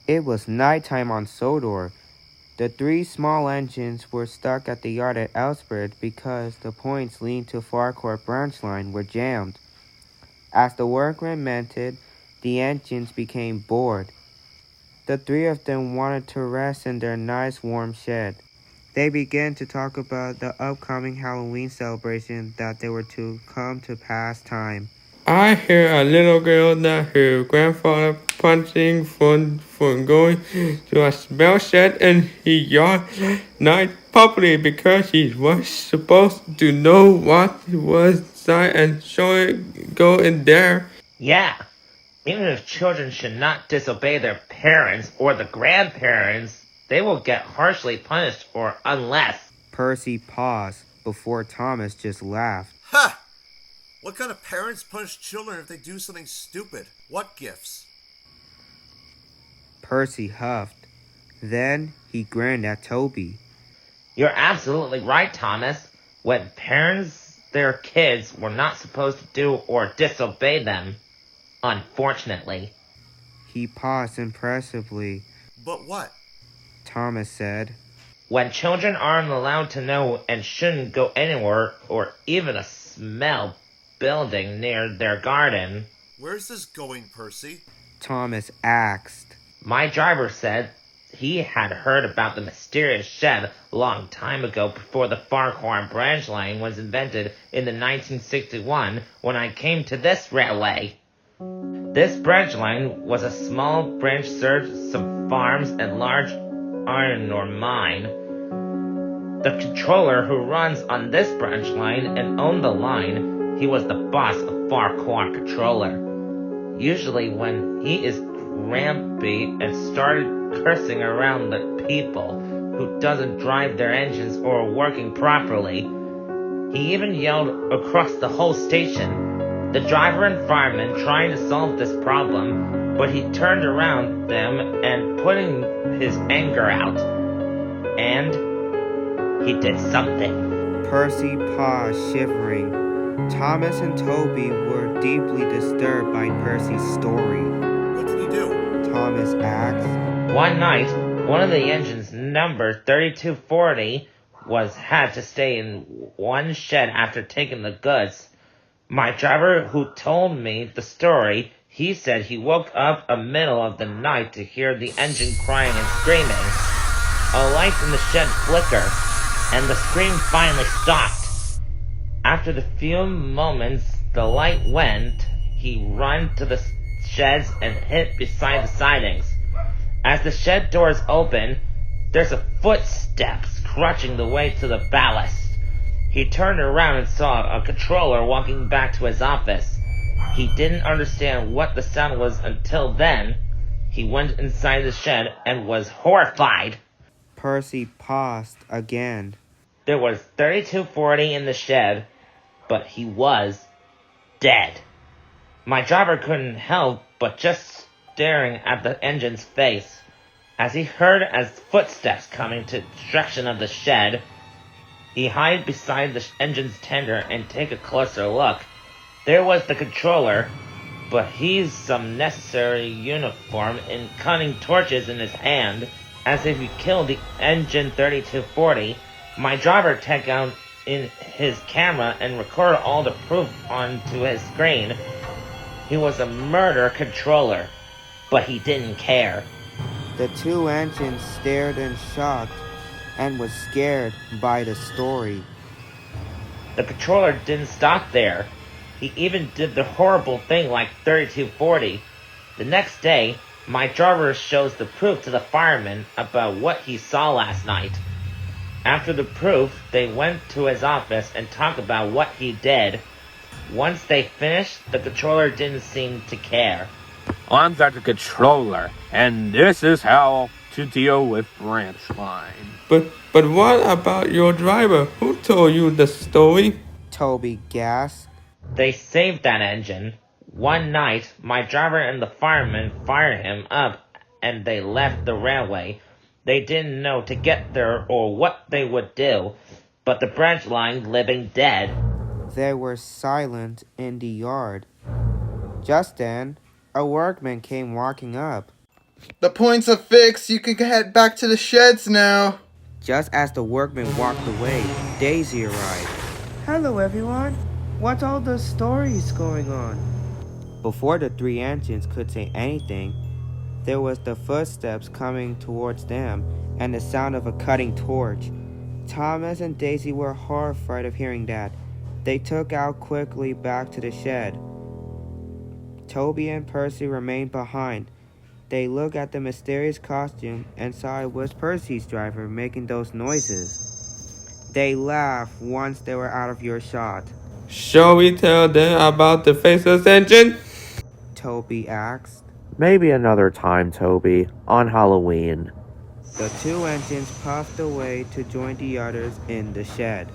It was nighttime on Sodor. The three small engines were stuck at the yard at Elspeth because the points leading to Farcourt branchline were jammed. As the workmen mended, the engines became bored. The three of them wanted to rest in their nice warm shed. They began to talk about the upcoming Halloween celebration that they were to come to pass time. I hear a little girl that her grandfather punching for going to a smell shed and he yelled night publicly because he was supposed to know what was inside and so it go in there. Yeah, even if children should not disobey their parents or the grandparents, they will get harshly punished or unless. Percy paused before Thomas just laughed. Ha! What kind of parents punish children if they do something stupid? What gifts? Percy huffed. Then he grinned at Toby. You're absolutely right, Thomas. When parents, their kids were not supposed to do or disobey them, unfortunately. He paused impressively. But what? Thomas said. When children aren't allowed to know and shouldn't go anywhere or even a smell building near their garden. Where's this going, Percy? Thomas asked. My driver said he had heard about the mysterious shed a long time ago before the Farquhar branch line was invented in the 1961 when I came to this railway. This branch line was a small branch served some farms and large iron ore mine. The controller who runs on this branch line and owned the line, he was the boss of Farquhar Controller. Usually when he is grumpy and started cursing around the people who doesn't drive their engines or working properly, he even yelled across the whole station. The driver and fireman trying to solve this problem, but he turned around them and putting his anger out. And he did something. Percy paused, shivering. Thomas and Toby were deeply disturbed by Percy's story. What did he do? Thomas asked. One night, one of the engines, number 3240, had to stay in one shed after taking the goods. My driver who told me the story, he said he woke up in the middle of the night to hear the engine crying and screaming. A light in the shed flickered, and the scream finally stopped. After the few moments the light went, he ran to the sheds and hid beside the sidings. As the shed doors open, there's a footsteps crutching the way to the ballast. He turned around and saw a controller walking back to his office. He didn't understand what the sound was until then. He went inside the shed and was horrified. Percy paused again. There was 3240 in the shed, but he was dead. My driver couldn't help but just staring at the engine's face. As he heard footsteps coming to the direction of the shed, he hid beside the engine's tender and take a closer look. There was the controller, but he's some necessary uniform and cutting torches in his hand, as if he killed the engine 3240. My driver took out in his camera and recorded all the proof onto his screen. He was a murder controller, but he didn't care. The two engines stared in shock and was scared by the story. The controller didn't stop there. He even did the horrible thing like 3240. The next day, my driver shows the proof to the fireman about what he saw last night. After the proof, they went to his office and talked about what he did. Once they finished, the controller didn't seem to care. I'm the controller, and this is how to deal with branchline. But what about your driver? Who told you the story? Toby gasped. They saved that engine. One night, my driver and the fireman fired him up and they left the railway. They didn't know to get there or what they would do, but the branch line living dead. They were silent in the yard. Just then, a workman came walking up. The points are fixed. You can head back to the sheds now. Just as the workmen walked away, Daisy arrived. Hello, everyone. What's all the stories going on? Before the three engines could say anything, there was the footsteps coming towards them and the sound of a cutting torch. Thomas and Daisy were horrified of hearing that. They took out quickly back to the shed. Toby and Percy remained behind. They looked at the mysterious costume and saw it was Percy's driver making those noises. They laughed once they were out of earshot. Shall we tell them about the faceless engine? Toby asked. Maybe another time, Toby, on Halloween. The two engines puffed away to join the others in the shed.